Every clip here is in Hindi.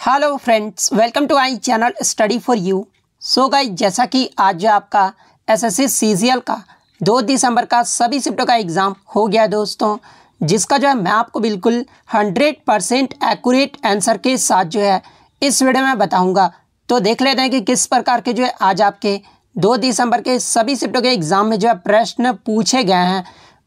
Hello friends, welcome to I channel study for you. So guys, जैसा कि आज जो आपका एसएससी सीजीएल का 2 दिसंबर का सभी शिफ्टों का एग्ज़ाम हो गया दोस्तों, जिसका जो है मैं आपको बिल्कुल 100% एक्यूरेट आंसर के साथ जो है इस वीडियो में बताऊंगा। तो देख लेते हैं कि किस प्रकार के जो है आज आपके 2 दिसंबर के सभी शिफ्टों के एग्ज़ाम में जो है प्रश्न पूछे गए हैं।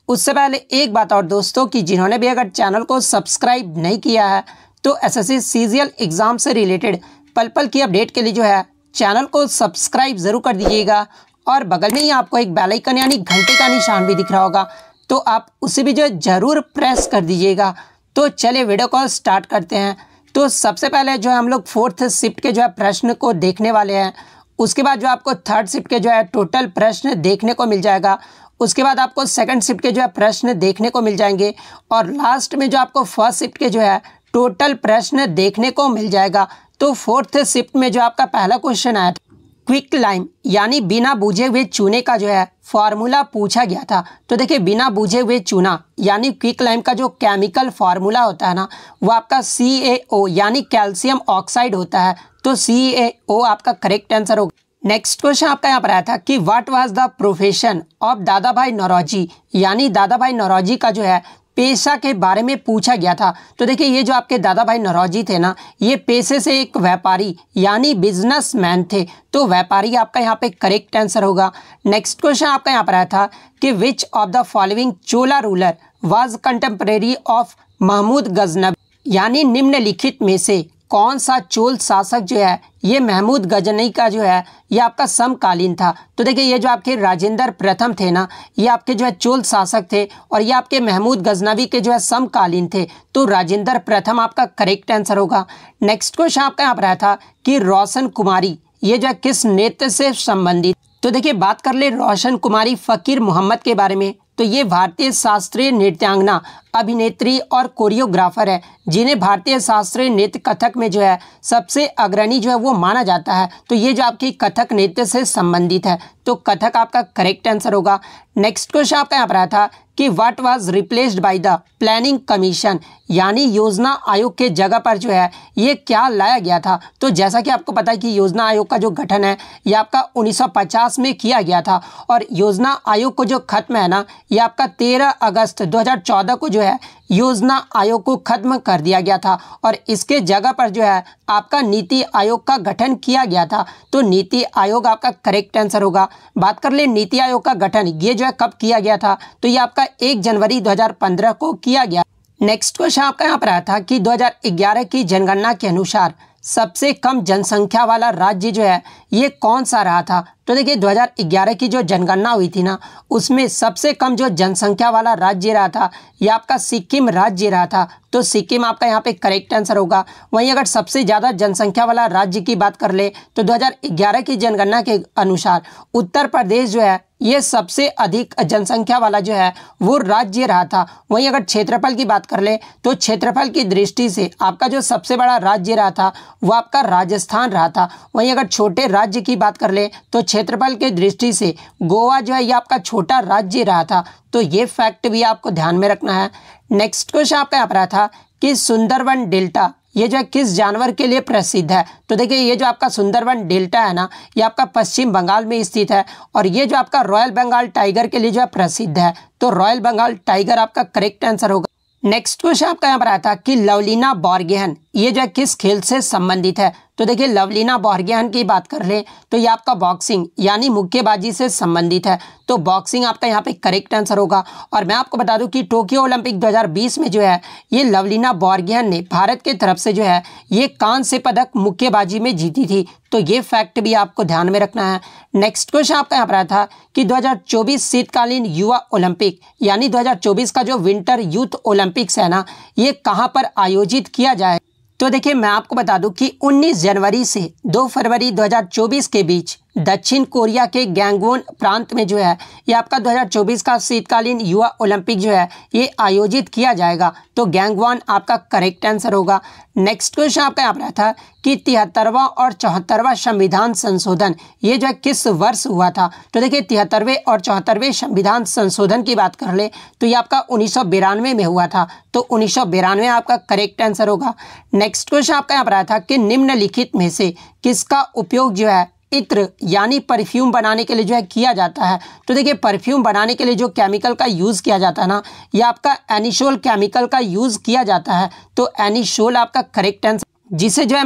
उससे पहले एक बात और दोस्तों, कि जिन्होंने भी अगर चैनल को सब्सक्राइब नहीं किया है तो एसएससी सीजीएल एग्ज़ाम से रिलेटेड पल पल की अपडेट के लिए जो है चैनल को सब्सक्राइब ज़रूर कर दीजिएगा। और बगल में ही आपको एक बेल आइकन यानी घंटे का निशान भी दिख रहा होगा, तो आप उसे भी जो है ज़रूर प्रेस कर दीजिएगा। तो चलिए वीडियो को स्टार्ट करते हैं। तो सबसे पहले जो है हम लोग 4th शिफ्ट के जो है प्रश्न को देखने वाले हैं। उसके बाद जो आपको 3rd शिफ्ट के जो है टोटल प्रश्न देखने को मिल जाएगा। उसके बाद आपको 2nd शिफ्ट के जो है प्रश्न देखने को मिल जाएंगे। और लास्ट में जो आपको 1st शिफ्ट के जो है टोटल प्रश्न देखने को मिल जाएगा। तो 4th शिफ्ट में जो आपका पहला क्वेश्चन आया था, क्विक लाइम यानी बिना बुझे हुए चूने का जो है फार्मूला पूछा गया था। तो देखिए, बिना बुझे हुए चूना यानी क्विक लाइम का जो केमिकल फार्मूला होता है ना, वो आपका CaO यानी कैल्शियम ऑक्साइड होता है। तो CaO आपका करेक्ट आंसर होगा। नेक्स्ट क्वेश्चन आपका यहाँ पर आया था कि what was the profession of दादा भाई नौरोजी, यानी दादा भाई नौरोजी का जो है पेशा के बारे में पूछा गया था। तो देखिए, ये जो आपके दादा भाई नौरोजी थे ना, ये पेशे से एक व्यापारी यानी बिजनेसमैन थे। तो व्यापारी आपका यहाँ पे करेक्ट आंसर होगा। नेक्स्ट क्वेश्चन आपका यहाँ पर आया था कि which of the following Chola ruler was contemporary of Mahmud Ghaznavi, यानी निम्नलिखित में से कौन सा चोल शासक जो है ये महमूद गजनवी का जो है ये आपका समकालीन था। तो देखिए, ये जो आपके राजेंद्र प्रथम थे ना, ये आपके जो है चोल शासक थे और ये आपके महमूद गजनवी के जो है समकालीन थे। तो राजेंद्र प्रथम आपका करेक्ट आंसर होगा। नेक्स्ट क्वेश्चन आपका यहाँ पर आया था कि रोशन कुमारी ये जो है किस नृत्य से संबंधित। तो देखिए, बात कर ले रोशन कुमारी फ़कीर मोहम्मद के बारे में, तो ये भारतीय शास्त्रीय नृत्यांगना, अभिनेत्री और कोरियोग्राफर है, जिन्हें भारतीय शास्त्रीय नृत्य कथक में जो है सबसे अग्रणी जो है वो माना जाता है। तो ये जो आपकी कथक नृत्य से संबंधित है। तो कथक आपका करेक्ट आंसर होगा। नेक्स्ट क्वेश्चन आपका यहाँ पर आया था कि what was replaced by the planning commission, यानी योजना आयोग के जगह पर जो है ये क्या लाया गया था। तो जैसा कि आपको पता है कि योजना आयोग का जो गठन है ये आपका 1950 में किया गया था। और योजना आयोग को जो खत्म है ना, ये आपका 13 अगस्त 2014 को जो है योजना आयोग को खत्म कर दिया गया था। और इसके जगह पर जो है आपका नीति आयोग का गठन किया गया था। तो नीति आयोग आपका करेक्ट आंसर होगा। बात कर ले नीति आयोग का गठन ये जो है कब किया गया था, तो ये आपका 1 जनवरी 2015 को किया गया। नेक्स्ट क्वेश्चन आपका यहाँ पर आया था कि 2011 की जनगणना के अनुसार सबसे कम जनसंख्या वाला राज्य जो है ये कौन सा रहा था। तो देखिए, 2011 की जो जनगणना हुई थी ना, उसमें सबसे कम जो जनसंख्या वाला राज्य रहा था ये आपका सिक्किम राज्य रहा था। तो सिक्किम आपका यहाँ पे करेक्ट आंसर होगा। वहीं अगर सबसे ज़्यादा जनसंख्या वाला राज्य की बात कर ले तो 2011 की जनगणना के अनुसार उत्तर प्रदेश जो है ये सबसे अधिक जनसंख्या वाला जो है वो राज्य रहा था। वहीं अगर क्षेत्रफल की बात कर ले तो क्षेत्रफल की दृष्टि से आपका जो सबसे बड़ा राज्य रहा था वो आपका राजस्थान रहा था। वहीं अगर छोटे राज्य की बात कर ले तो क्षेत्रफल की दृष्टि से गोवा जो है ये आपका छोटा राज्य रहा था। तो ये फैक्ट भी आपको ध्यान में रखना है। नेक्स्ट क्वेश्चन आपका यहाँ पर आया था कि सुंदरवन डेल्टा ये जो है किस जानवर के लिए प्रसिद्ध है। तो देखिए, ये जो आपका सुंदरवन डेल्टा है ना, ये आपका पश्चिम बंगाल में स्थित है। और ये जो आपका रॉयल बंगाल टाइगर के लिए जो है प्रसिद्ध है। तो रॉयल बंगाल टाइगर आपका करेक्ट आंसर होगा। नेक्स्ट क्वेश्चन आपका यहाँ पर आया था कि लवलीना बोर्गेहन ये जो है किस खेल से संबंधित है। तो देखिए, लवलीना बोर्गेहन की बात कर ले तो ये आपका बॉक्सिंग यानी मुक्केबाजी से संबंधित है। तो बॉक्सिंग आपका यहाँ पे करेक्ट आंसर होगा। और मैं आपको बता दूं कि टोक्यो ओलंपिक 2020 में जो है ये लवलीना बोर्गेहन ने भारत के तरफ से जो है ये कांस्य पदक मुक्केबाजी में जीती थी। तो ये फैक्ट भी आपको ध्यान में रखना है। नेक्स्ट क्वेश्चन आपका यहाँ पर आया था कि 2024 शीतकालीन युवा ओलंपिक यानी 2024 का जो विंटर यूथ ओलंपिक्स है ना, ये कहाँ पर आयोजित किया जाए। तो देखिए, मैं आपको बता दूं कि 19 जनवरी से 2 फरवरी 2024 के बीच दक्षिण कोरिया के गैंगवोन प्रांत में जो है ये आपका 2024 का शीतकालीन युवा ओलंपिक जो है ये आयोजित किया जाएगा। तो गैंगवॉन आपका करेक्ट आंसर होगा। नेक्स्ट क्वेश्चन आपका यहाँ पर आया था कि 73वां और 74वां संविधान संशोधन ये जो है किस वर्ष हुआ था। तो देखिए 73वें और 74वें संविधान संशोधन की बात कर ले तो ये आपका 1992 में हुआ था। तो 1992 आपका करेक्ट आंसर होगा। नेक्स्ट क्वेश्चन आपका यहाँ पर आया था कि निम्नलिखित में से किसका उपयोग जो है इत्र यानी परफ्यूम बनाने के लिए जो है किया जाता है। तो देखिए परफ्यूम बनाने के लिए जो केमिकल का यूज़ किया जाता है ना ये आपका एनिसोल केमिकल का यूज़ किया जाता है। तो एनिसोल आपका करेक्ट आंसर, जिसे जो है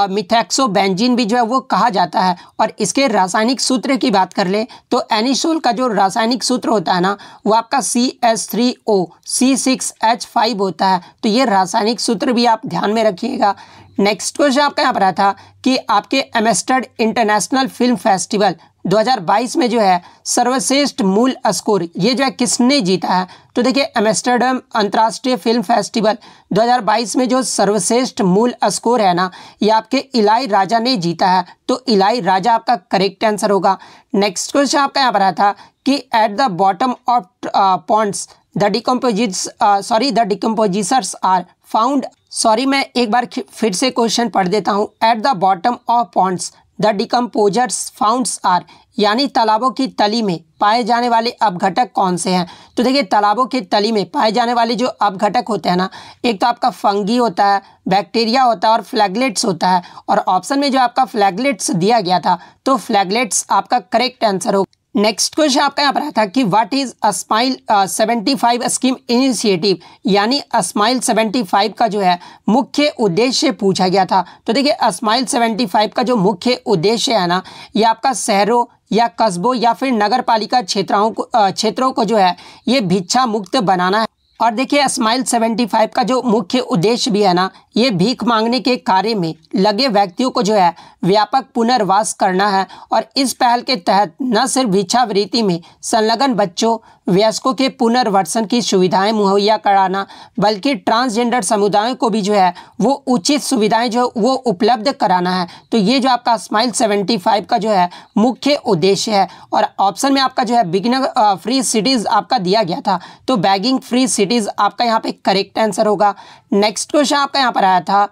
मिथैक्सोबेंजीन भी जो है वो कहा जाता है। और इसके रासायनिक सूत्र की बात कर ले तो एनिसोल का जो रासायनिक सूत्र होता है ना वो आपका CH3O C6H5 होता है। तो ये रासायनिक सूत्र भी आप ध्यान में रखिएगा। नेक्स्ट क्वेश्चन आपका यहाँ पर आया था कि आपके एम्स्टर्डम इंटरनेशनल फिल्म फेस्टिवल 2022 में जो है सर्वश्रेष्ठ मूल स्कोर ये जो है किसने जीता है। तो देखिए एम्स्टर्डम अंतर्राष्ट्रीय फिल्म फेस्टिवल 2022 में जो सर्वश्रेष्ठ मूल स्कोर है ना ये आपके इलाई राजा ने जीता है। तो इलाई राजा आपका करेक्ट आंसर होगा। नेक्स्ट क्वेश्चन आपका यहाँ पर आया था कि at the bottom of ponds the decomposers are found. Sorry मैं एक बार फिर से क्वेश्चन पढ़ देता हूँ। At the bottom of ponds the decomposers founds are, यानी तालाबों की तली में पाए जाने वाले अपघटक कौन से हैं। तो देखिए तालाबों की तली में पाए जाने वाले जो अपघटक होते हैं ना एक तो आपका फंगी होता है, बैक्टीरिया होता है और फ्लैगलेट्स होता है। और ऑप्शन में जो आपका फ्लैगलेट्स दिया गया था तो फ्लैगलेट्स आपका करेक्ट आंसर होगा। नेक्स्ट क्वेश्चन आपका यहाँ पर आया था कि what is smile 75 scheme initiative, यानी स्माइल 75 का जो है मुख्य उद्देश्य पूछा गया था। तो देखिए स्माइल 75 का जो मुख्य उद्देश्य है ना ये आपका शहरों या कस्बों या फिर नगर पालिका क्षेत्रों को जो है ये भिक्षा मुक्त बनाना है। और देखिए स्माइल 75 का जो मुख्य उद्देश्य भी है ना ये भीख मांगने के कार्य में लगे व्यक्तियों को जो है व्यापक पुनर्वास करना है। और इस पहल के तहत न सिर्फ भिक्षावृत्ति में संलग्न बच्चों वयस्कों के पुनर्वसन की सुविधाएं मुहैया कराना बल्कि ट्रांसजेंडर समुदायों को भी जो है वो उचित सुविधाएं जो वो उपलब्ध कराना है। तो ये जो आपका स्माइल 75 का जो है मुख्य उद्देश्य है। और ऑप्शन में आपका जो है बिगिनर फ्री सिटीज़ आपका दिया गया था। तो बैगिंग फ्री सिटीज़ आपका यहाँ पे करेक्ट आंसर होगा। नेक्स्ट क्वेश्चन आपका यहाँ पर आया था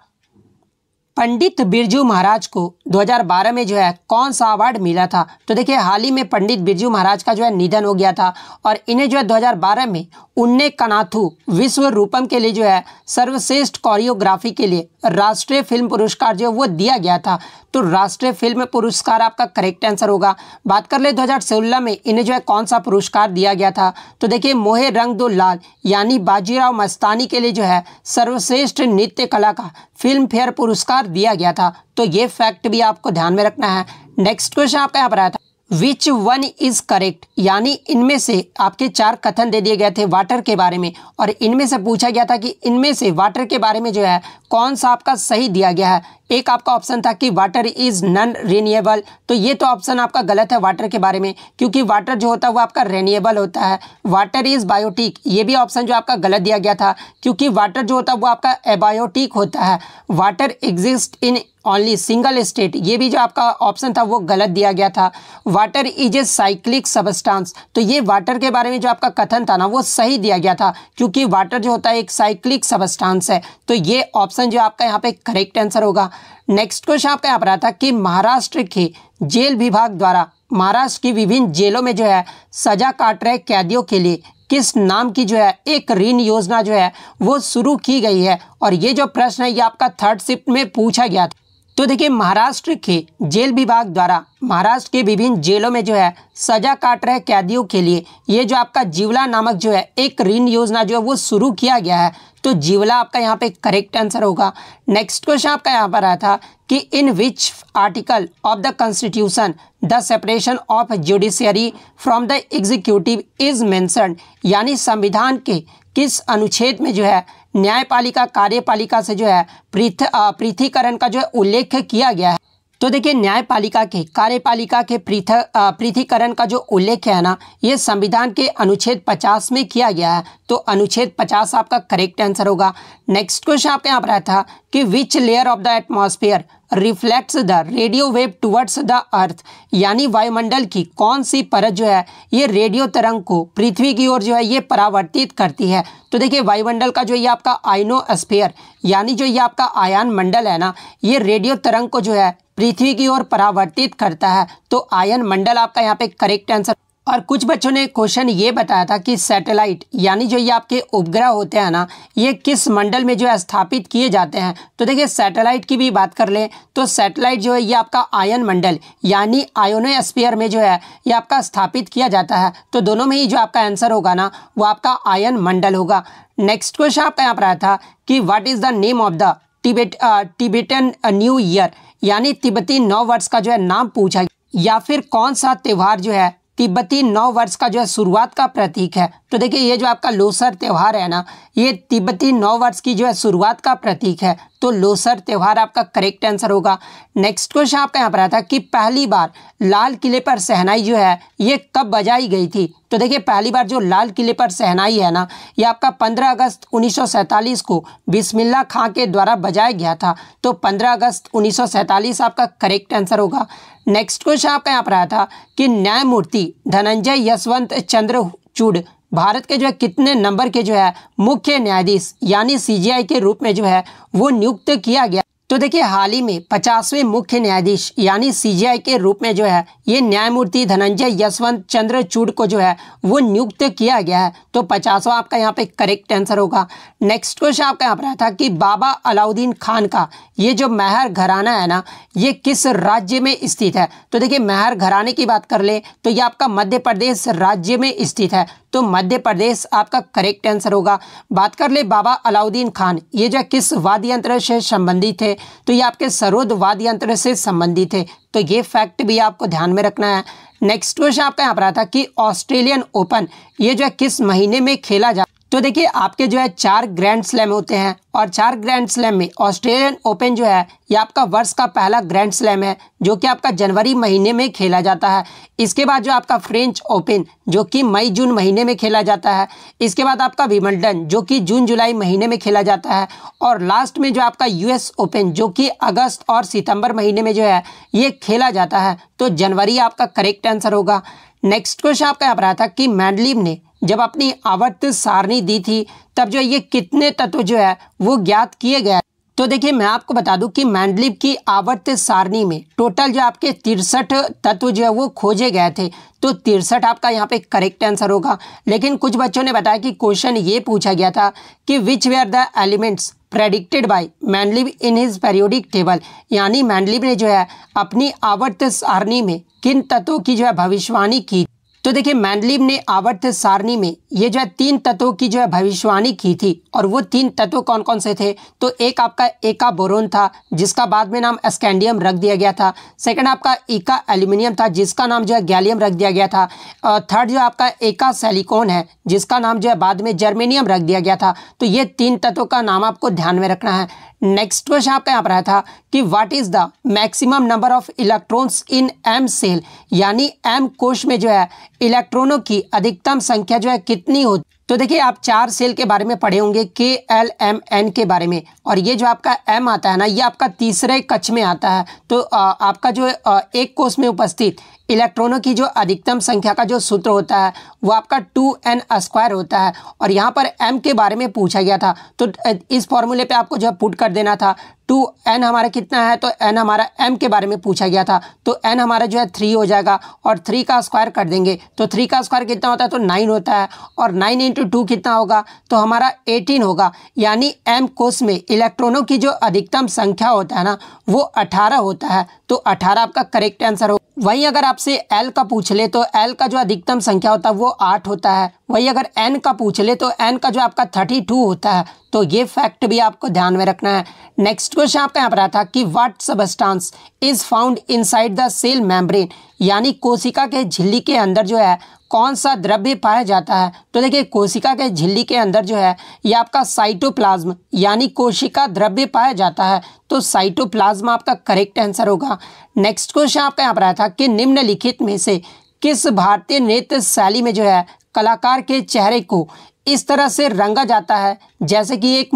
पंडित बिरजू महाराज को 2012 में जो है कौन सा अवार्ड मिला था। तो देखिए हाल ही में पंडित बिरजू महाराज का जो है निधन हो गया था और इन्हें जो है 2012 में उन्ने कनाथु विश्व रूपम के लिए जो है सर्वश्रेष्ठ कोरियोग्राफी के लिए राष्ट्रीय फिल्म पुरस्कार जो है वो दिया गया था। तो राष्ट्रीय फिल्म पुरस्कार आपका करेक्ट आंसर होगा। बात कर ले 2016 में इन्हें जो है कौन सा पुरस्कार दिया गया था। तो देखिए मोहे रंग दो लाल यानी बाजीराव मस्तानी के लिए जो है सर्वश्रेष्ठ नृत्य कला का फिल्म फेयर पुरस्कार दिया गया था। तो ये फैक्ट भी आपको ध्यान में रखना है। नेक्स्ट क्वेश्चन आपका यहाँ पर आया था विच वन इज करेक्ट, यानी इनमें से आपके 4 कथन दे दिए गए थे वाटर के बारे में और इनमें से पूछा गया था कि इनमें से वाटर के बारे में जो है कौन सा आपका सही दिया गया है। एक आपका ऑप्शन था कि वाटर इज नॉन रिन्यूएबल, तो ये तो ऑप्शन आपका गलत है वाटर के बारे में, क्योंकि वाटर जो होता है वो आपका रिन्यूएबल होता है। वाटर इज बायोटिक, ये भी ऑप्शन जो आपका गलत दिया गया था, क्योंकि वाटर जो होता है वो आपका एबायोटिक होता है। Water exist in only single state, ये भी जो आपका ऑप्शन था वो गलत दिया गया था। Water is a cyclic substance, तो ये वाटर के बारे में जो आपका कथन था ना वो सही दिया गया था, क्योंकि वाटर जो होता है एक साइक्लिक सबस्टांस है। तो ये ऑप्शन जो आपका यहाँ पे करेक्ट आंसर होगा। नेक्स्ट क्वेश्चन आपका यहाँ पर आता है कि महाराष्ट्र के जेल विभाग द्वारा महाराष्ट्र की विभिन्न जेलों में जो है सजा काट रहे कैदियों के लिए किस नाम की जो है एक ऋण योजना जो है वो शुरू की गई है। और ये जो प्रश्न है ये आपका 3rd शिफ्ट में पूछा गया था। तो देखिए महाराष्ट्र के जेल विभाग द्वारा महाराष्ट्र के विभिन्न जेलों में जो है सजा काट रहे कैदियों के लिए ये जो आपका जीवला नामक जो है एक ऋण योजना जो है वो शुरू किया गया है। तो जीवला आपका यहाँ पे करेक्ट आंसर होगा। नेक्स्ट क्वेश्चन आपका यहाँ पर आया था कि in which article of the constitution the separation of judiciary from the executive is mentioned, यानी संविधान के किस अनुच्छेद में जो है न्यायपालिका कार्यपालिका से जो है पृथकीकरण का जो है उल्लेख किया गया है। तो देखिए न्यायपालिका के कार्यपालिका के पृथकीकरण का जो उल्लेख है ना ये संविधान के अनुच्छेद 50 में किया गया है। तो अनुच्छेद 50 आपका करेक्ट आंसर होगा। नेक्स्ट क्वेश्चन आपके यहाँ पर आया था कि which layer of the atmosphere reflects the radio wave towards the earth, यानी वायुमंडल की कौन सी परत जो है ये रेडियो तरंग को पृथ्वी की ओर जो है ये परावर्तित करती है। तो देखिए वायुमंडल का जो ये आपका आयनोस्फीयर यानी जो ये आपका आयन मंडल है ना, ये रेडियो तरंग को जो है पृथ्वी की ओर परावर्तित करता है। तो आयन मंडल आपका यहाँ पे करेक्ट आंसर। और कुछ बच्चों ने क्वेश्चन ये बताया था कि सैटेलाइट यानी जो ये आपके उपग्रह होते हैं ना, ये किस मंडल में जो है स्थापित किए जाते हैं। तो देखिए सैटेलाइट की भी बात कर लें तो सैटेलाइट जो है ये आपका आयन मंडल यानी आयोनोस्फीयर में जो है ये आपका स्थापित किया जाता है। तो दोनों में ही जो आपका आंसर होगा ना वो आपका आयन मंडल होगा। नेक्स्ट क्वेश्चन आपका यहाँ पर आया था कि what is the name of the Tibetan new year, यानी तिब्बती नव वर्ष का जो है नाम पूछा, या फिर कौन सा त्यौहार जो है तिब्बती नव वर्ष का जो है शुरुआत का प्रतीक है। तो देखिए ये जो आपका लोसर त्यौहार है ना, ये तिब्बती नव वर्ष की जो है शुरुआत का प्रतीक है। तो लोसर त्यौहार आपका करेक्ट आंसर होगा। नेक्स्ट क्वेश्चन आपका यहाँ पर आता है कि पहली बार लाल किले पर शहनाई जो है ये कब बजाई गई थी। तो देखिए पहली बार जो लाल किले पर शहनाई है ना, ये आपका 15 अगस्त 1947 को बिस्मिल्लाह खां के द्वारा बजाया गया था। तो 15 अगस्त 1947 आपका करेक्ट आंसर होगा। नेक्स्ट क्वेश्चन आपका यहाँ पर आया था कि न्यायमूर्ति धनंजय यशवंत चंद्रचूड़ भारत के जो है कितने नंबर के जो है मुख्य न्यायाधीश यानी सीजेआई के रूप में जो है वो नियुक्त किया गया। तो देखिए हाल ही में 50वें मुख्य न्यायाधीश यानी सीजेआई के रूप में जो है ये न्यायमूर्ति धनंजय यशवंत चंद्रचूड़ को जो है वो नियुक्त किया गया है। तो 50वां आपका यहाँ पे करेक्ट आंसर होगा। नेक्स्ट क्वेश्चन आपका यहाँ पर आया था कि बाबा अलाउद्दीन खान का ये जो महर घराना है ना, ये किस राज्य में स्थित है। तो देखिए महर घराने की बात कर ले तो ये आपका मध्य प्रदेश राज्य में स्थित है। तो मध्य प्रदेश आपका करेक्ट आंसर होगा। बात कर ले बाबा अलाउद्दीन खान ये जो किस वाद्य यंत्र से संबंधित थे, तो ये आपके सरोद वाद्य यंत्र से संबंधित है। तो ये फैक्ट भी आपको ध्यान में रखना है। नेक्स्ट क्वेश्चन आपका यहाँ पर आता कि ऑस्ट्रेलियन ओपन ये जो है किस महीने में खेला जा। तो देखिए आपके जो है 4 ग्रैंड स्लैम होते हैं और 4 ग्रैंड स्लैम में ऑस्ट्रेलियन ओपन जो है ये आपका वर्ष का पहला ग्रैंड स्लैम है जो कि आपका जनवरी महीने में खेला जाता है। इसके बाद जो आपका फ्रेंच ओपन जो कि मई जून महीने में खेला जाता है। इसके बाद आपका विंबलडन जो कि जून जुलाई महीने में खेला जाता है। और लास्ट में जो आपका यूएस ओपन जो कि अगस्त और सितंबर महीने में जो है ये खेला जाता है। तो जनवरी आपका करेक्ट आंसर होगा। नेक्स्ट क्वेश्चन आपका यहाँ पर आया था कि मेंडलीव ने जब अपनी आवर्त सारणी दी थी तब जो ये कितने तत्व जो है वो ज्ञात किए गए। तो देखिए मैं आपको बता दूं कि मेंडलीव की आवर्त सारणी में टोटल जो आपके 63 तत्व जो है वो खोजे गए थे। तो 63 आपका यहाँ पे करेक्ट आंसर होगा। लेकिन कुछ बच्चों ने बताया कि क्वेश्चन ये पूछा गया था कि which were the elements predicted by Mendeleev in his periodic table, यानी मेंडलीव ने जो है अपनी आवर्त सारणी में किन तत्वों की जो है भविष्यवाणी की। तो देखिए मेंडलीव ने आवर्त सारणी में ये जो है 3 तत्वों की जो है भविष्यवाणी की थी। और वो 3 तत्व कौन कौन से थे। तो एक आपका एका बोरोन था जिसका बाद में नाम स्कैंडियम रख दिया गया था। सेकंड आपका एका एल्यूमिनियम था जिसका नाम जो है गैलियम रख दिया गया था। और थर्ड जो आपका एका सिलिकॉन है जिसका नाम जो है बाद में जर्मेनियम रख दिया गया था। तो ये 3 तत्वों का नाम आपको ध्यान में रखना है। नेक्स्ट क्वेश्चन आपका यहाँ पर आया था कि what is the maximum number of electrons in M shell, यानी एम कोश में जो है इलेक्ट्रॉनों की अधिकतम संख्या जो है कितनी होती। तो देखिए आप 4 सेल के बारे में पढ़े होंगे KLMN के बारे में। और ये जो आपका M आता है ना ये आपका तीसरे कक्ष में आता है। तो आपका जो एक कोश में उपस्थित इलेक्ट्रॉनों की जो अधिकतम संख्या का जो सूत्र होता है वो आपका 2n² होता है। और यहाँ पर m के बारे में पूछा गया था तो इस फॉर्मूले पे आपको जो पुट कर देना था 2n हमारा कितना है। तो n हमारा m के बारे में पूछा गया था तो n हमारा जो है 3 हो जाएगा और 3 का स्क्वायर कर देंगे तो 3 का स्क्वायर कितना होता है तो 9 होता है। और 9 × 2 कितना होगा तो हमारा 18 होगा। यानी m कोश में इलेक्ट्रॉनों की जो अधिकतम संख्या होता है ना वो 18 होता है। तो 18 आपका करेक्ट आंसर हो। वहीं अगर आपसे L का पूछ ले तो L का जो अधिकतम संख्या होता है वो 8 होता है। वहीं अगर N का पूछ ले तो N का जो आपका 32 होता है। तो ये फैक्ट भी आपको ध्यान में रखना है। नेक्स्ट क्वेश्चन आपका यहाँ पर आता है कि what substance is found inside the cell membrane, यानी कोशिका के झिल्ली के अंदर जो है कौन सा द्रव्य पाया जाता है। तो देखिए कोशिका के झिल्ली के अंदर जो है ये आपका साइटोप्लाज्म यानी कोशिका द्रव्य पाया जाता है। तो साइटोप्लाज्म आपका करेक्ट आंसर होगा। नेक्स्ट क्वेश्चन आपका यहाँ पर आया था कि निम्नलिखित में से किस भारतीय नृत्य शैली में जो है कलाकार के चेहरे को इस तरह से रंगा जाता है जैसे कि एक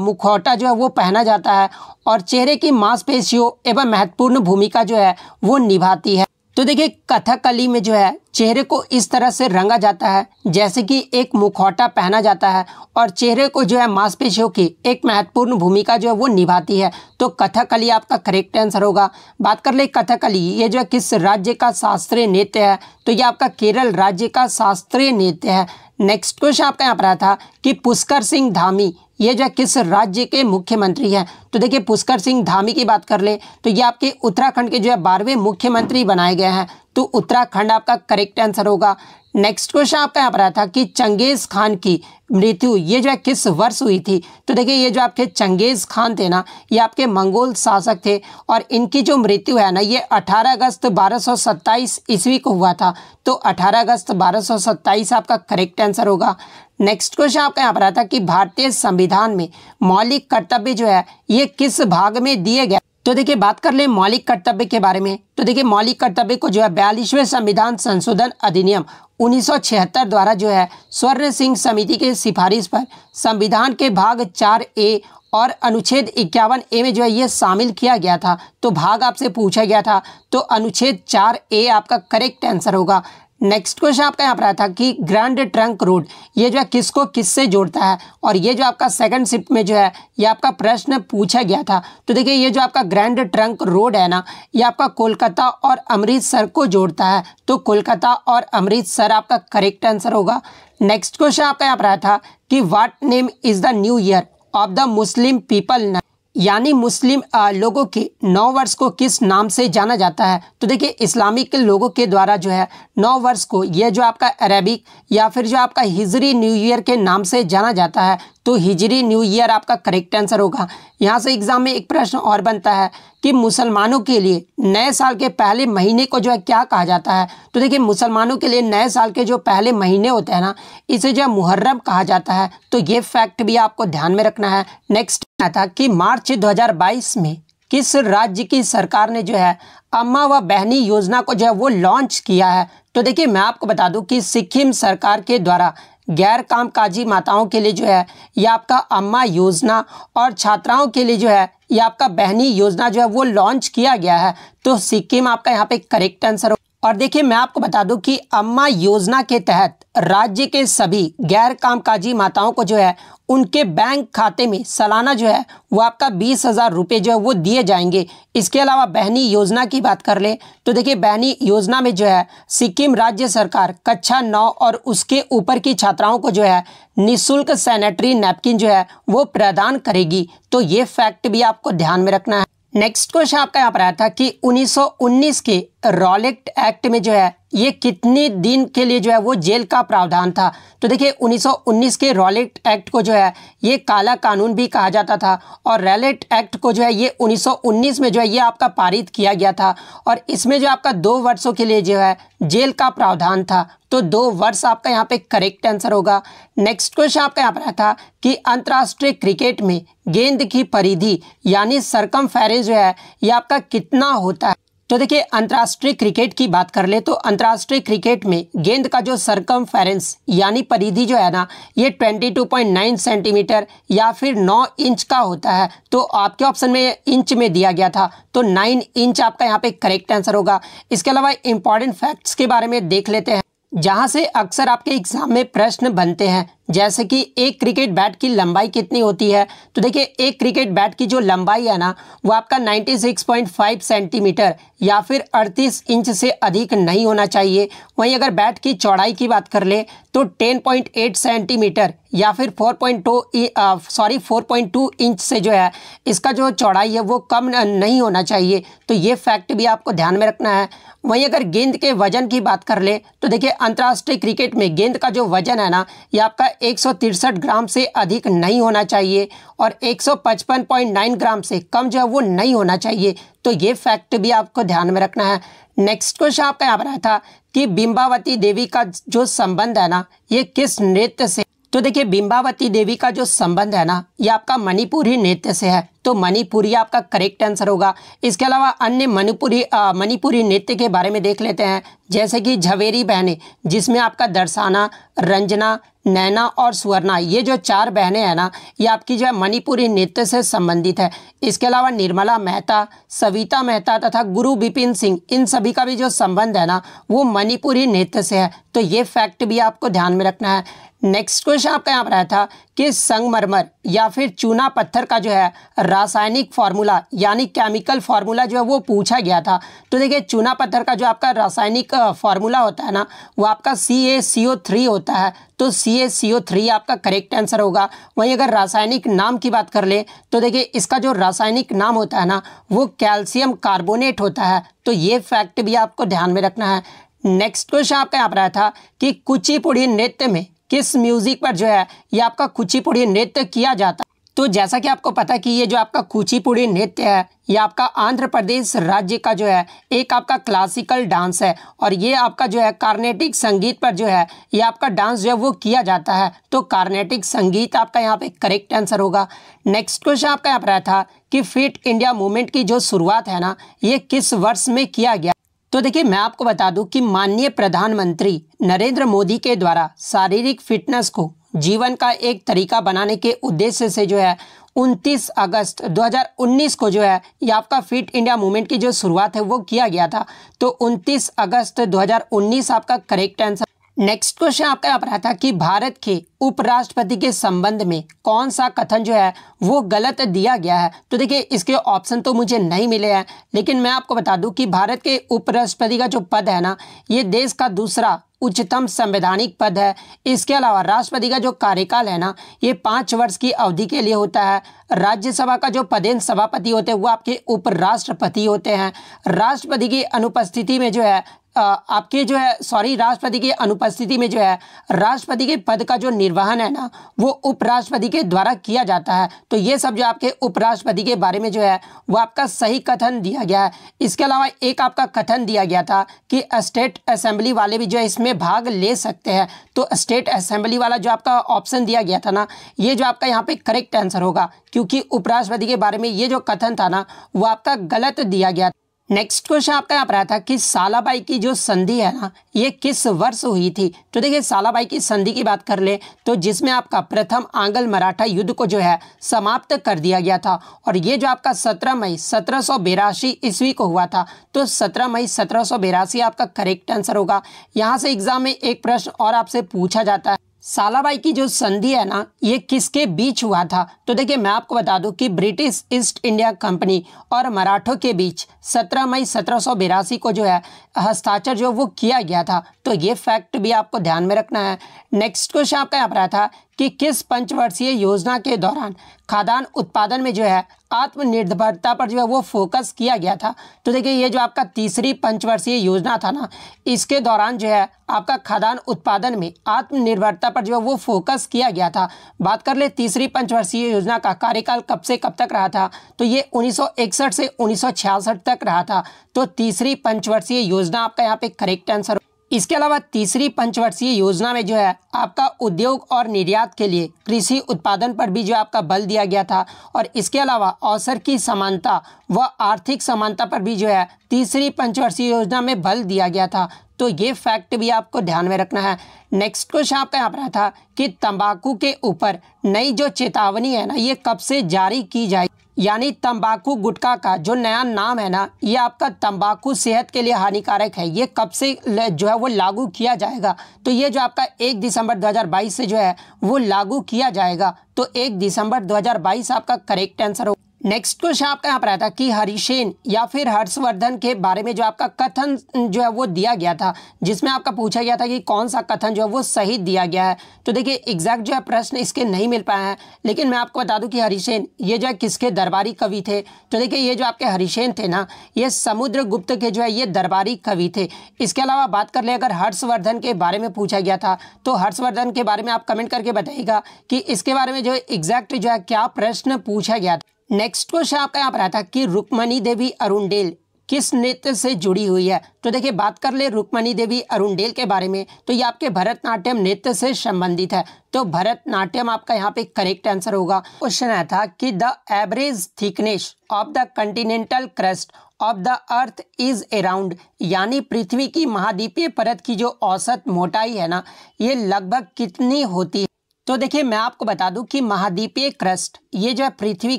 मुखौटा जो है वो पहना जाता है और चेहरे की मांसपेशियों एवं महत्वपूर्ण भूमिका जो है वो निभाती है। तो देखिए कथकली में जो है चेहरे को इस तरह से रंगा जाता है जैसे कि एक मुखौटा पहना जाता है और चेहरे को जो है मांसपेशियों की एक महत्वपूर्ण भूमिका जो है वो निभाती है। तो कथकली आपका करेक्ट आंसर होगा। बात कर ले कथकली ये जो है किस राज्य का शास्त्रीय नृत्य है, तो ये आपका केरल राज्य का शास्त्रीय नृत्य है। नेक्स्ट क्वेश्चन आपका यहाँ पर आया था कि पुष्कर सिंह धामी ये जो किस राज्य के मुख्यमंत्री हैं। तो देखिए पुष्कर सिंह धामी की बात कर ले तो ये आपके उत्तराखंड के जो है 12वें मुख्यमंत्री बनाए गए हैं। तो उत्तराखंड आपका करेक्ट आंसर होगा। नेक्स्ट क्वेश्चन आपका यहाँ पर आया था कि चंगेज खान की मृत्यु ये जो है किस वर्ष हुई थी। तो देखिए ये जो आपके चंगेज खान थे ना ये आपके मंगोल शासक थे और इनकी जो मृत्यु है ना ये 18 अगस्त 1227 ईस्वी को हुआ था। तो 18 अगस्त 1227 आपका करेक्ट आंसर होगा। नेक्स्ट क्वेश्चन आपका यहाँ पर आता है कि भारतीय संविधान में मौलिक कर्तव्य जो है ये किस भाग में दिए गए। तो देखिए बात कर ले मौलिक कर्तव्य के बारे में। तो देखिए मौलिक कर्तव्य को जो है 42वें संविधान संशोधन अधिनियम 1976 द्वारा जो है स्वर्ण सिंह समिति के सिफारिश पर संविधान के भाग 4A और अनुच्छेद 51A में जो है ये शामिल किया गया था। तो भाग आपसे पूछा गया था तो अनुच्छेद 4A आपका करेक्ट आंसर होगा। नेक्स्ट क्वेश्चन आपका यहाँ पर आया था कि ग्रैंड ट्रंक रोड ये जो है किसको किससे जोड़ता है, और ये जो आपका सेकंड शिफ्ट में जो है ये आपका प्रश्न पूछा गया था। तो देखिए ये जो आपका ग्रैंड ट्रंक रोड है ना ये आपका कोलकाता और अमृतसर को जोड़ता है। तो कोलकाता और अमृतसर आपका करेक्ट आंसर होगा। नेक्स्ट क्वेश्चन आपका यहाँ पर आया था कि what name is the new year of the Muslim people, यानी मुस्लिम लोगों के नौ वर्ष को किस नाम से जाना जाता है। तो देखिए इस्लामिक लोगों के द्वारा जो है नौ वर्ष को ये जो आपका अरेबिक या फिर जो आपका हिजरी न्यू ईयर के नाम से जाना जाता है। तो हिजरी न्यू ईयर आपका करेक्ट आंसर होगा। यहाँ से एग्जाम में एक प्रश्न और बनता है कि मुसलमानों के लिए नए साल के पहले महीने को जो है क्या कहा जाता है। तो देखिए मुसलमानों के लिए नए साल के जो पहले महीने होते हैं ना इसे जो है मुहर्रम कहा जाता है। तो ये फैक्ट भी आपको ध्यान में रखना है। नेक्स्ट था कि मार्च 2022 में किस राज्य की सरकार ने जो है अम्मा व बहनी योजना को जो है वो लॉन्च किया है। तो देखिए मैं आपको बता दूं कि सिक्किम सरकार के द्वारा गैर कामकाजी माताओं के लिए जो है ये आपका अम्मा योजना और छात्राओं के लिए जो है ये आपका बहनी योजना जो है वो लॉन्च किया गया है। तो सिक्किम आपका यहाँ पे करेक्ट आंसर हो। और देखिए मैं आपको बता दूं कि अम्मा योजना के तहत राज्य के सभी गैर कामकाजी माताओं को जो है उनके बैंक खाते में सालाना जो है वो आपका 20,000 रुपये जो है वो दिए जाएंगे। इसके अलावा बहनी योजना की बात कर ले तो देखिए बहनी योजना में जो है सिक्किम राज्य सरकार कक्षा 9 और उसके ऊपर की छात्राओं को जो है निःशुल्क सैनिटरी नैपकिन जो है वो प्रदान करेगी। तो ये फैक्ट भी आपको ध्यान में रखना है। नेक्स्ट क्वेश्चन आपका यहाँ पर आया था कि 1919 के रॉलेट एक्ट में जो है ये कितने दिन के लिए जो है वो जेल का प्रावधान था। तो देखिए 1919 के रॉलेट एक्ट को जो है ये काला कानून भी कहा जाता था और रॉलेट एक्ट को जो है ये 1919 में जो है ये आपका पारित किया गया था और इसमें जो आपका 2 वर्षों के लिए जो है जेल का प्रावधान था। तो 2 वर्ष आपका यहाँ पे करेक्ट आंसर होगा। नेक्स्ट क्वेश्चन आपका यहाँ पर आया था कि अंतर्राष्ट्रीय क्रिकेट में गेंद की परिधि यानी सरकमफेरेंस जो है ये आपका कितना होता है। तो देखिए अंतर्राष्ट्रीय क्रिकेट की बात कर ले तो अंतर्राष्ट्रीय क्रिकेट में गेंद का जो सरकमफेरेंस यानी परिधि जो है ना ये 22.9 सेंटीमीटर या फिर 9 इंच का होता है। तो आपके ऑप्शन में इंच में दिया गया था तो 9 इंच आपका यहाँ पे करेक्ट आंसर होगा। इसके अलावा इंपॉर्टेंट फैक्ट्स के बारे में देख लेते हैं जहाँ से अक्सर आपके एग्जाम में प्रश्न बनते हैं, जैसे कि एक क्रिकेट बैट की लंबाई कितनी होती है। तो देखिए एक क्रिकेट बैट की जो लंबाई है ना वो आपका 96.5 सेंटीमीटर या फिर 38 इंच से अधिक नहीं होना चाहिए। वहीं अगर बैट की चौड़ाई की बात कर ले तो 10.8 सेंटीमीटर या फिर 4.2 इंच से जो है इसका जो चौड़ाई है वो कम नहीं होना चाहिए। तो ये फैक्ट भी आपको ध्यान में रखना है। वहीं अगर गेंद के वजन की बात कर ले तो देखिए अंतर्राष्ट्रीय क्रिकेट में गेंद का जो वजन है ना ये आपका 163 ग्राम से अधिक नहीं होना चाहिए और 155.9 ग्राम से कम जो है वो नहीं होना चाहिए। तो ये फैक्ट भी आपको ध्यान में रखना है। नेक्स्ट क्वेश्चन आपका यहाँ पर आया था कि बिंबावती देवी का जो संबंध है ना ये किस नृत्य से। तो देखिए बिंबावती देवी का जो संबंध है ना ये आपका मणिपुरी नृत्य से है, तो मणिपुरी आपका करेक्ट आंसर होगा। इसके अलावा अन्य मणिपुरी नृत्य के बारे में देख लेते हैं, जैसे कि झवेरी बहनें, जिसमें आपका दर्शाना, रंजना, नैना और सुवर्णा, ये जो 4 बहनें हैं ना ये आपकी जो है मणिपुरी नृत्य से संबंधित है। इसके अलावा निर्मला मेहता, सविता मेहता तथा गुरु बिपिन सिंह, इन सभी का भी जो संबंध है ना वो मणिपुरी नृत्य से है, तो ये फैक्ट भी आपको ध्यान में रखना है। नेक्स्ट क्वेश्चन आपका यहाँ पर आया था कि संगमरमर या फिर चूना पत्थर का जो है रासायनिक फार्मूला यानी केमिकल फार्मूला जो है वो पूछा गया था। तो देखिए चूना पत्थर का जो आपका रासायनिक फार्मूला होता है ना वो आपका CaCO3 होता है, तो CaCO3 आपका करेक्ट आंसर होगा। वहीं अगर रासायनिक नाम की बात कर ले तो देखिए इसका जो रासायनिक नाम होता है ना वो कैल्शियम कार्बोनेट होता है, तो ये फैक्ट भी आपको ध्यान में रखना है। नेक्स्ट क्वेश्चन आपका यहाँ पर आया था कि कुचिपुड़ी नृत्य में किस म्यूजिक पर जो है ये आपका कुचिपुड़ी नृत्य किया जाता है। तो जैसा कि आपको पता है कि ये जो आपका कुचिपुड़ी नृत्य है ये आपका आंध्र प्रदेश राज्य का जो है एक आपका क्लासिकल डांस है, और ये आपका जो है कार्नेटिक संगीत पर जो है ये आपका डांस जो है वो किया जाता है, तो कार्नेटिक संगीत आपका यहाँ पे करेक्ट आंसर होगा। नेक्स्ट क्वेश्चन आपका यहाँ पर आया था कि फिट इंडिया मूवमेंट की जो शुरुआत है ना ये किस वर्ष में किया गया। तो देखिए मैं आपको बता दूं कि माननीय प्रधानमंत्री नरेंद्र मोदी के द्वारा शारीरिक फिटनेस को जीवन का एक तरीका बनाने के उद्देश्य से जो है 29 अगस्त 2019 को जो है ये आपका फिट इंडिया मूवमेंट की जो शुरुआत है वो किया गया था, तो 29 अगस्त 2019 आपका करेक्ट आंसर। नेक्स्ट क्वेश्चन आपका यहाँ पर आता है कि भारत के उपराष्ट्रपति के संबंध में कौन सा कथन जो है वो गलत दिया गया है। तो देखिए इसके ऑप्शन तो मुझे नहीं मिले हैं, लेकिन मैं आपको बता दूं कि भारत के उपराष्ट्रपति का जो पद है ना ये देश का दूसरा उच्चतम संवैधानिक पद है। इसके अलावा राष्ट्रपति का जो कार्यकाल है ना ये 5 वर्ष की अवधि के लिए होता है। राज्यसभा का जो पदेन सभापति होते हैं वो आपके उपराष्ट्रपति होते हैं। राष्ट्रपति की अनुपस्थिति में जो है राष्ट्रपति की अनुपस्थिति में जो है राष्ट्रपति के पद का जो निर्वहन है ना वो उपराष्ट्रपति के द्वारा किया जाता है, तो ये सब जो आपके उपराष्ट्रपति के बारे में जो है वो आपका सही कथन दिया गया है। इसके अलावा एक आपका कथन दिया गया था कि स्टेट असेंबली वाले भी जो है इसमें भाग ले सकते हैं, तो स्टेट असेंबली वाला जो आपका ऑप्शन दिया गया था ना ये जो आपका यहाँ पे करेक्ट आंसर होगा, क्योंकि उपराष्ट्रपति के बारे में ये जो कथन था ना वो आपका गलत दिया गया। नेक्स्ट क्वेश्चन आपका यहाँ पर आया था कि सालाबाई की जो संधि है ना ये किस वर्ष हुई थी। तो देखिए सालाबाई की संधि की बात कर ले तो जिसमें आपका प्रथम आंग्ल मराठा युद्ध को जो है समाप्त कर दिया गया था, और ये जो आपका 17 मई 1782 ईस्वी को हुआ था, तो 17 मई 1782 आपका करेक्ट आंसर होगा। यहाँ से एग्जाम में एक प्रश्न और आपसे पूछा जाता है, सालाबाई की जो संधि है ना ये किसके बीच हुआ था। तो देखिए मैं आपको बता दूं कि ब्रिटिश ईस्ट इंडिया कंपनी और मराठों के बीच 17 मई 1782 को जो है हस्ताक्षर जो वो किया गया था, तो ये फैक्ट भी आपको ध्यान में रखना है। नेक्स्ट क्वेश्चन आपका यहाँ पर आया था कि किस पंचवर्षीय योजना के दौरान खाद्यान्न उत्पादन में जो है आत्मनिर्भरता पर जो है वो फोकस किया गया था। तो देखिए ये जो आपका तीसरी पंचवर्षीय योजना था ना इसके दौरान जो है आपका खाद्यान्न उत्पादन में आत्मनिर्भरता पर जो है वो फोकस किया गया था। बात कर ले तीसरी पंचवर्षीय योजना का कार्यकाल कब से कब तक रहा था, तो ये 1961 से 1966 तक रहा था, तो तीसरी पंचवर्षीय योजना आपका यहाँ पे करेक्ट आंसर। इसके अलावा तीसरी पंचवर्षीय योजना में जो है आपका उद्योग और निर्यात के लिए कृषि उत्पादन पर भी जो आपका बल दिया गया था, और इसके अलावा अवसर की समानता व आर्थिक समानता पर भी जो है तीसरी पंचवर्षीय योजना में बल दिया गया था, तो ये फैक्ट भी आपको ध्यान में रखना है। नेक्स्ट क्वेश्चन आपका यहाँ पर था कि तंबाकू के ऊपर नई जो चेतावनी है ना ये कब से जारी की जाएगी, यानी तंबाकू गुटखा का जो नया नाम है ना ये आपका तंबाकू सेहत के लिए हानिकारक है, ये कब से जो है वो लागू किया जाएगा। तो ये जो आपका 1 दिसंबर 2022 से जो है वो लागू किया जाएगा, तो 1 दिसंबर 2022 आपका करेक्ट आंसर हो। नेक्स्ट क्वेश्चन आपका यहाँ पर आया था कि हरिसेन या फिर हर्षवर्धन के बारे में जो आपका कथन जो है वो दिया गया था, जिसमें आपका पूछा गया था कि कौन सा कथन जो है वो सही दिया गया है। तो देखिए एग्जैक्ट जो है प्रश्न इसके नहीं मिल पाए हैं, लेकिन मैं आपको बता दूं कि हरिसेन ये जो है किसके दरबारी कवि थे। तो देखिए ये जो आपके हरिसेन थे ना ये समुद्रगुप्त के जो है ये दरबारी कवि थे। इसके अलावा बात कर ले अगर हर्षवर्धन के बारे में पूछा गया था तो हर्षवर्धन के बारे में आप कमेंट करके बताइएगा कि इसके बारे में जो एग्जैक्ट जो है क्या प्रश्न पूछा गया था। नेक्स्ट क्वेश्चन आपका यहाँ पर आता है कि रुक्मणी देवी अरुंडेल किस नृत्य से जुड़ी हुई है? तो देखिए बात कर ले रुक्मणी देवी अरुणडेल के बारे में, तो ये आपके भरतनाट्यम नृत्य से संबंधित है। तो भरतनाट्यम आपका यहाँ पे करेक्ट आंसर होगा। क्वेश्चन आया था कि the average thickness of the Continental crust of the earth is around, यानी पृथ्वी की महाद्वीपीय परत की जो औसत मोटाई है ना, ये लगभग कितनी होती है? तो देखिए मैं आपको बता दूं कि महाद्वीपीय क्रस्ट ये जो है पृथ्वी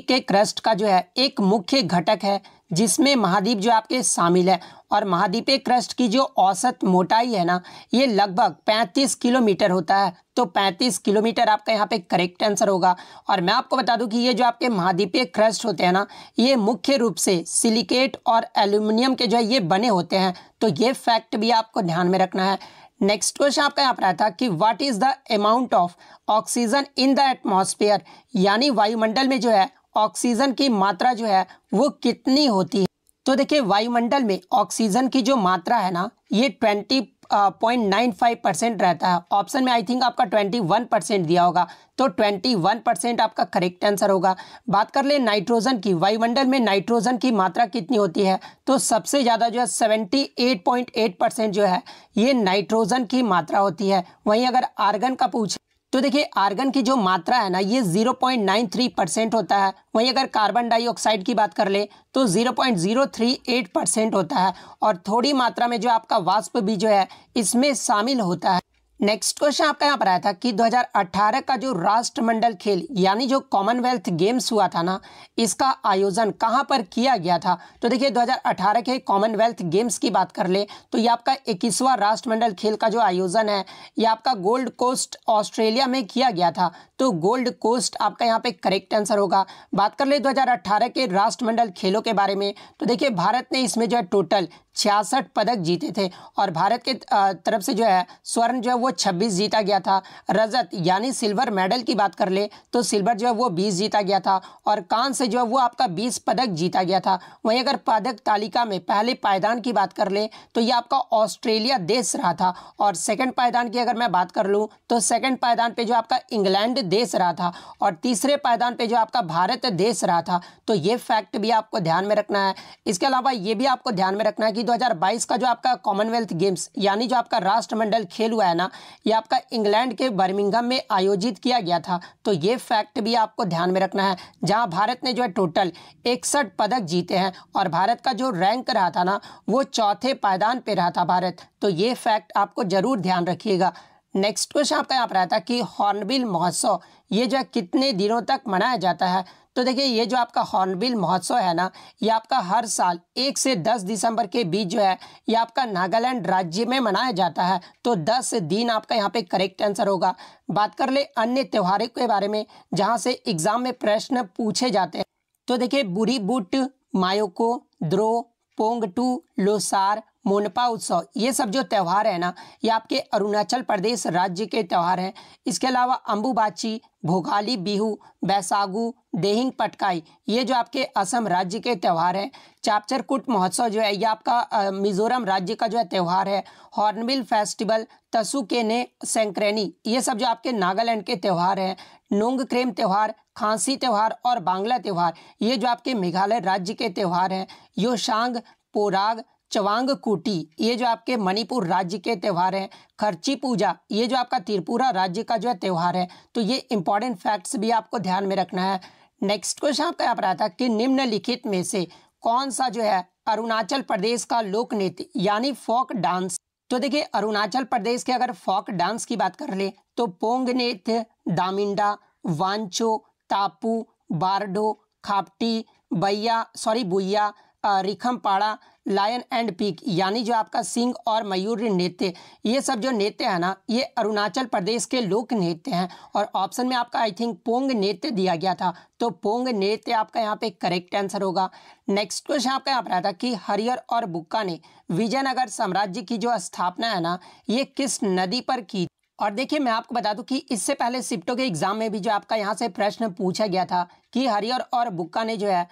के क्रस्ट का जो है एक मुख्य घटक है, जिसमें महाद्वीप जो आपके शामिल है। और महाद्वीपीय क्रस्ट की जो औसत मोटाई है ना, ये लगभग 35 किलोमीटर होता है। तो 35 किलोमीटर आपका यहाँ पे करेक्ट आंसर होगा। और मैं आपको बता दूं कि ये जो आपके महाद्वीपीय क्रस्ट होते हैं ना, ये मुख्य रूप से सिलिकेट और एल्यूमिनियम के जो है ये बने होते हैं। तो ये फैक्ट भी आपको ध्यान में रखना है। नेक्स्ट क्वेश्चन आपका यहाँ पर आया था कि what is the amount of oxygen in the atmosphere, यानी वायुमंडल में जो है ऑक्सीजन की मात्रा जो है वो कितनी होती है? तो देखिए वायुमंडल में ऑक्सीजन की जो मात्रा है ना, ये 20.95% रहता है। ऑप्शन में आई थिंक आपका 21% दिया होगा, तो 21% आपका करेक्ट आंसर होगा। बात कर ले नाइट्रोजन की, वायुमंडल में नाइट्रोजन की मात्रा कितनी होती है? तो सबसे ज़्यादा जो है 78.8% जो है ये नाइट्रोजन की मात्रा होती है। वहीं अगर आर्गन का पूछे तो देखिए आर्गन की जो मात्रा है ना, ये 0.93% होता है। वहीं अगर कार्बन डाइऑक्साइड की बात कर ले तो 0.038% होता है। और थोड़ी मात्रा में जो आपका वाष्प भी जो है इसमें शामिल होता है। नेक्स्ट क्वेश्चन आपका यहाँ पर आया था कि 2018 का जो राष्ट्रमंडल खेल यानी जो कॉमनवेल्थ गेम्स हुआ था ना, इसका आयोजन कहाँ पर किया गया था? तो देखिए 2018 के कॉमनवेल्थ गेम्स की बात कर ले तो ये आपका 21वां राष्ट्रमंडल खेल का जो आयोजन है ये आपका गोल्ड कोस्ट ऑस्ट्रेलिया में किया गया था। तो गोल्ड कोस्ट आपका यहाँ पे करेक्ट आंसर होगा। बात कर ले 2018 के राष्ट्रमंडल खेलों के बारे में, तो देखिए भारत ने इसमें जो है टोटल 66 पदक जीते थे। और भारत के तरफ से जो है स्वर्ण जो है वो 26 जीता गया था। रजत यानी सिल्वर मेडल की बात कर ले तो सिल्वर जो है वो 20 जीता गया था। और कांस्य जो है वो आपका 20 पदक जीता गया था। वहीं अगर पदक तालिका में पहले पायदान की बात कर ले तो ये आपका ऑस्ट्रेलिया देश रहा था। और सेकंड पायदान की अगर मैं बात कर लूँ तो सेकंड पायदान पे जो आपका इंग्लैंड देश रहा था। और तीसरे पायदान पे जो आपका भारत देश रहा था। तो ये फैक्ट भी आपको ध्यान में रखना है। इसके अलावा ये भी आपको ध्यान में रखना है कि 2022 का जो आपका कॉमनवेल्थ गेम्स यानी जो आपका राष्ट्रमंडल खेल हुआ है ना, ये आपका इंग्लैंड के बर्मिंघम में आयोजित किया गया था। तो ये फैक्ट भी आपको ध्यान में रखना है, जहां भारत ने जो है टोटल 61 पदक जीते हैं। और भारत का जो रैंक रहा था ना, वो चौथे पायदान पे रहा था भारत। तो ये फैक्ट आपको जरूर ध्यान रखिएगा। नेक्स्ट क्वेश्चन आपका यहाँ पर आता है कि हॉर्नबिल महोत्सव ये जो है कितने दिनों तक मनाया जाता है? तो देखिए ये जो आपका हॉर्नबिल महोत्सव है ना, ये आपका हर साल 1 से 10 दिसंबर के बीच जो है ये आपका नागालैंड राज्य में मनाया जाता है। तो 10 दिन आपका यहाँ पे करेक्ट आंसर होगा। बात कर ले अन्य त्योहारों के बारे में जहाँ से एग्जाम में प्रश्न पूछे जाते हैं, तो देखिए बुरी बुट, मायोको, द्रो, पोंगटू, लोसार, मोनपा उत्सव, ये सब जो त्यौहार है ना, ये आपके अरुणाचल प्रदेश राज्य के त्यौहार हैं। इसके अलावा अंबुबाची, भोगाली बिहू, बैसागु, देहिंग पटकाई, ये जो आपके असम राज्य के त्यौहार हैं। चापचरकुट महोत्सव जो है ये आपका मिजोरम राज्य का जो है त्यौहार है। हॉर्नबिल फेस्टिवल, तसुकेने सेंक्रेनी, ये सब जो आपके नागालैंड के त्यौहार हैं। नोंगक्रेम त्यौहार, खांसी त्यौहार और बांग्ला त्यौहार, ये जो आपके मेघालय राज्य के त्यौहार हैं। योशांग, पोराग, चवांग कुटी, ये जो आपके मणिपुर राज्य के त्यौहार हैं। खर्ची पूजा, ये जो आपका त्रिपुरा राज्य का जो है त्यौहार है। तो ये इंपॉर्टेंट फैक्ट्स भी आपको ध्यान में रखना है। नेक्स्ट क्वेश्चन आपका यहाँ पर आता है कि निम्नलिखित में से कौन सा जो है अरुणाचल प्रदेश का लोक नृत्य यानी फोक डांस? तो देखिए अरुणाचल प्रदेश के अगर फोक डांस की बात कर ले तो पोंग नृत्य, दामिंडा, वांचो, तापू, बारडो, खापटी, बुइया, रिखमपाड़ा, लायन एंड पिक, यानी जो आपका सिंह और मयूर नृत्य, ये सब जो नृत्य है ना, ये अरुणाचल प्रदेश के लोक नृत्य हैं। और ऑप्शन में आपका आई थिंक पोंग नृत्य दिया गया था। तो पोंग नृत्य आपका यहाँ पे करेक्ट आंसर होगा। नेक्स्ट क्वेश्चन आपका यहाँ पर आता है कि हरिहर और बुक्का ने विजयनगर साम्राज्य की जो स्थापना है ना, ये किस नदी पर की? और देखिए मैं आपको बता दूं कि इससे पहले सिप्टो के एग्जाम में भी जो आपका यहाँ से प्रश्न पूछा गया था कि हरिहर और बुक्का ने जो है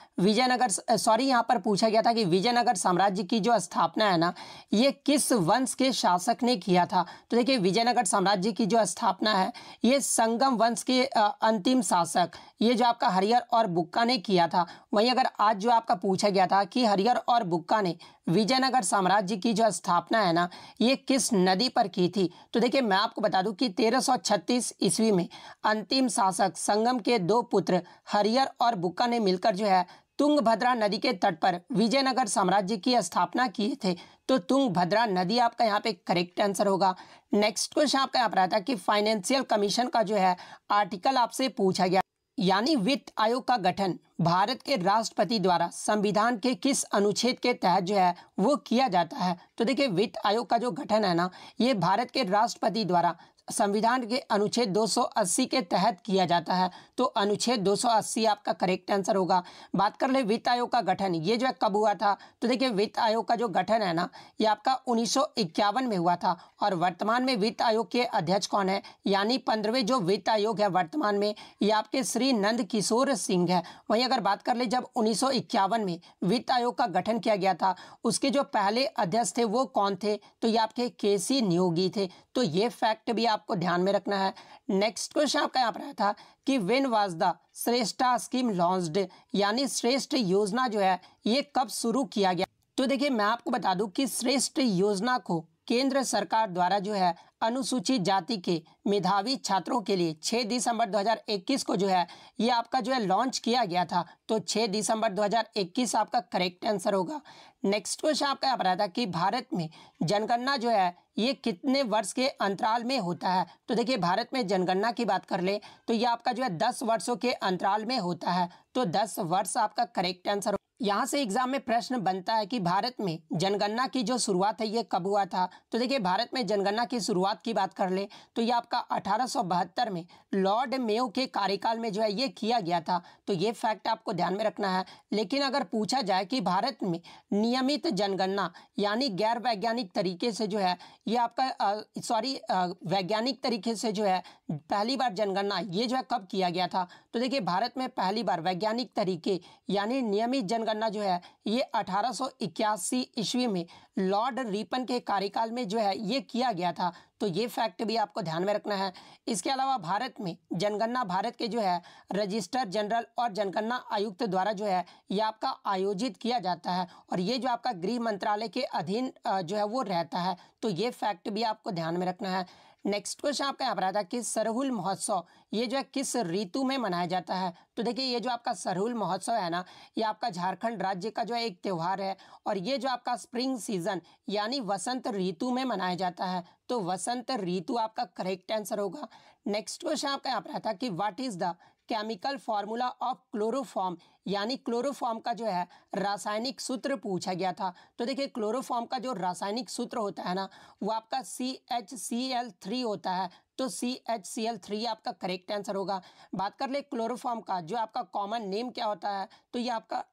यहाँ पर पूछा गया था कि विजयनगर साम्राज्य की जो स्थापना है ना, ये किस वंश के शासक ने किया था। तो देखिए विजयनगर साम्राज्य की जो स्थापना है ये संगम वंश के अंतिम शासक ये जो आपका हरिहर और बुक्का ने किया था। वहीं अगर आज जो आपका पूछा गया था कि हरिहर और बुक्का ने विजयनगर साम्राज्य की जो स्थापना है ना, ये किस नदी पर की थी। तो देखिए मैं आपको बता दूं कि 1336 ईस्वी में अंतिम शासक संगम के दो पुत्र हरिहर और बुक्का ने मिलकर जो है तुंगभद्रा नदी के तट पर विजयनगर साम्राज्य की स्थापना किए थे। तो तुंगभद्रा नदी आपका यहाँ पे करेक्ट आंसर होगा। नेक्स्ट क्वेश्चन आपका यहाँ पर आता है कि फाइनेंशियल कमीशन का जो है आर्टिकल आपसे पूछा गया, यानी वित्त आयोग का गठन भारत के राष्ट्रपति द्वारा संविधान के किस अनुच्छेद के तहत जो है वो किया जाता है। तो देखिए वित्त आयोग का जो गठन है ना, ये भारत के राष्ट्रपति द्वारा संविधान के अनुच्छेद 280 के तहत किया जाता है। तो अनुच्छेद 280 आपका करेक्ट आंसर होगा। बात कर ले वित्त आयोग का गठन ये जो है कब हुआ था। तो देखिए वित्त आयोग का जो गठन है ना, ये आपका 1951 में हुआ था। और वर्तमान में वित्त आयोग के अध्यक्ष कौन है, यानी 15वें जो वित्त आयोग है वर्तमान में, ये आपके श्री नंद किशोर सिंह है। वहीं अगर बात कर ले जब 1951 में वित्त आयोग का गठन किया गया था, उसके जो पहले अध्यक्ष थे वो कौन थे, तो ये आपके केसी नियोगी थे। तो ये फैक्ट भी आपको ध्यान में रखना है। नेक्स्ट क्वेश्चन आपका यहाँ पर आया था कि when was the Shreshta scheme launched, यानी श्रेष्ठ योजना जो है ये कब शुरू किया गया। तो देखिए मैं आपको बता दूं कि श्रेष्ठ योजना को केंद्र सरकार द्वारा जो है अनुसूचित जाति के मेधावी छात्रों के लिए 6 दिसंबर 2021 को जो है ये आपका जो है लॉन्च किया गया था। तो 6 दिसंबर 2021 आपका करेक्ट आंसर होगा। नेक्स्ट क्वेश्चन आपका यहाँ पर आता है कि भारत में जनगणना जो है ये कितने वर्ष के अंतराल में होता है। तो देखिए भारत में जनगणना की बात कर ले तो ये आपका जो है 10 वर्षों के अंतराल में होता है। तो 10 वर्ष आपका करेक्ट आंसर। यहाँ से एग्जाम में प्रश्न बनता है कि भारत में जनगणना की जो शुरुआत है ये कब हुआ था। तो देखिए भारत में जनगणना की शुरुआत की बात कर ले तो ये आपका 1872 में लॉर्ड मेयो के कार्यकाल में जो है ये किया गया था। तो ये फैक्ट आपको ध्यान में रखना है। लेकिन अगर पूछा जाए कि भारत में नियमित जनगणना यानी गैर वैज्ञानिक तरीके से जो है ये आपका वैज्ञानिक तरीके से जो है पहली बार जनगणना ये जो है कब किया गया था। तो देखिए भारत में पहली बार वैज्ञानिक तरीके यानी नियमित जनगणना जो है ये 1881 ईस्वी में लॉर्ड रिपन के कार्यकाल में जो है ये किया गया था। तो ये फैक्ट भी आपको ध्यान में रखना है। इसके अलावा भारत में जनगणना भारत के जो है रजिस्ट्रार जनरल और जनगणना आयुक्त द्वारा जो है ये आपका आयोजित किया जाता है और ये जो आपका गृह मंत्रालय के अधीन जो है वो रहता है। तो ये फैक्ट भी आपको ध्यान में रखना है। नेक्स्ट क्वेश्चन आपका यहाँ पर आता है कि सरहुल महोत्सव ये जो है किस ऋतु में मनाया जाता है। तो देखिए ये जो आपका सरहुल महोत्सव है ना, ये आपका झारखंड राज्य का जो है एक त्यौहार है और ये जो आपका स्प्रिंग सीजन यानी वसंत ऋतु में मनाया जाता है। तो वसंत ऋतु आपका करेक्ट आंसर होगा। नेक्स्ट क्वेश्चन आपका यहाँ पर आता है कि what is the chemical formula of chloroform, यानी क्लोरोफॉर्म का जो है रासायनिक सूत्र पूछा गया था। तो देखिए क्लोरोफॉर्म का जो रासायनिक सूत्र होता है ना वो आपका CHCl3 होता है। तो CHCl3 आपका करेक्ट आंसर होगा। बात कर ले क्लोरोफॉर्म का जो आपका कॉमन नेम क्या होता है, तो ये आपका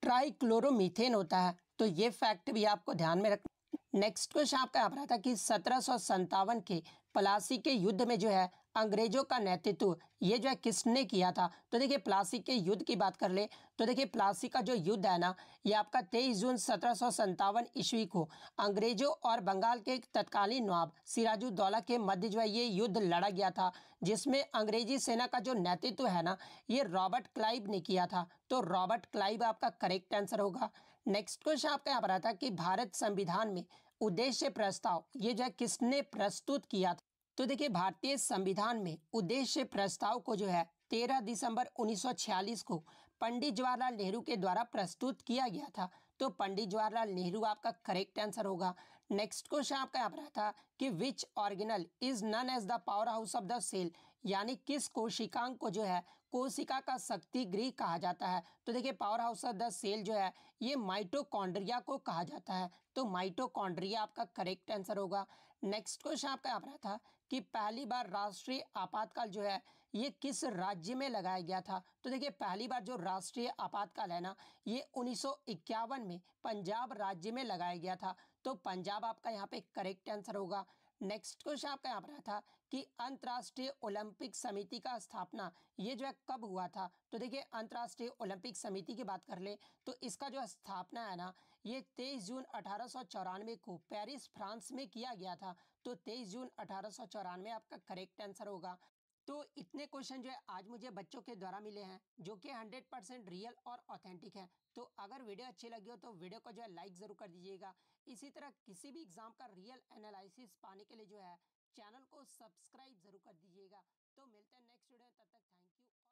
ट्राइक्लोरोमीथेन होता है। तो ये फैक्ट भी आपको ध्यान में रखना। नेक्स्ट क्वेश्चन आपका यहाँ पर आता है कि 1757 के प्लासी के युद्ध में जो है अंग्रेजों का नेतृत्व ये जो है किसने किया था। तो देखिए प्लासी के युद्ध की बात कर ले तो देखिए प्लासी का जो युद्ध है ना ये आपका 23 जून 1757 ईस्वी को अंग्रेजों और बंगाल के तत्कालीन नवाब सिराजुद्दौला के मध्य जो है ये युद्ध लड़ा गया था, जिसमें अंग्रेजी सेना का जो नेतृत्व है ना ये रॉबर्ट क्लाइव ने किया था। तो रॉबर्ट क्लाइव आपका करेक्ट आंसर होगा। नेक्स्ट क्वेश्चन आपका यहाँ पर आता है कि भारत संविधान में उद्देश्य प्रस्ताव ये जो है किसने प्रस्तुत किया था। तो देखिए भारतीय संविधान में उद्देश्य प्रस्ताव को जो है 13 दिसंबर 1946 को पंडित जवाहरलाल नेहरू के द्वारा प्रस्तुत किया गया था। तो पंडित जवाहरलाल नेहरू आपका करेक्ट आंसर होगा। नेक्स्ट क्वेश्चन आपका यहाँ पर आता कि which organelle is known as the power house of the cell, यानी किस कोशिकांग को जो है कोशिका का शक्ति गृह कहा जाता है। तो देखिए power house of the cell जो है ये माइटोकॉन्ड्रिया को कहा जाता है। तो माइटोकॉन्ड्रिया आपका करेक्ट आंसर होगा। नेक्स्ट क्वेश्चन आपका यहाँ पर था कि पहली बार राष्ट्रीय आपातकाल जो है ये किस राज्य में लगाया गया था। तो देखिए पहली बार जो राष्ट्रीय आपातकाल है ना ये 1951 में पंजाब राज्य में लगाया गया था। तो पंजाब आपका यहाँ पे करेक्ट आंसर होगा। नेक्स्ट क्वेश्चन आपका यहाँ पर आया था कि अंतर्राष्ट्रीय ओलंपिक समिति का स्थापना ये जो है कब हुआ था। तो देखिए अंतर्राष्ट्रीय ओलंपिक समिति की बात कर ले तो इसका जो स्थापना है ना ये 23 जून 1894 को पेरिस फ्रांस में किया गया था। तो 23 जून 1894 आपका करेक्ट आंसर होगा। तो इतने क्वेश्चन जो है आज मुझे बच्चों के द्वारा मिले हैं जो कि 100% रियल और ऑथेंटिक है। तो अगर वीडियो अच्छी लगी हो तो वीडियो को जो है लाइक ज़रूर कर दीजिएगा। इसी तरह किसी भी एग्जाम का रियल एनालिसिस पाने के लिए जो है चैनल को सब्सक्राइब ज़रूर कर दीजिएगा। तो मिलते हैं नेक्स्ट वीडियो में, तब तक थैंक यू।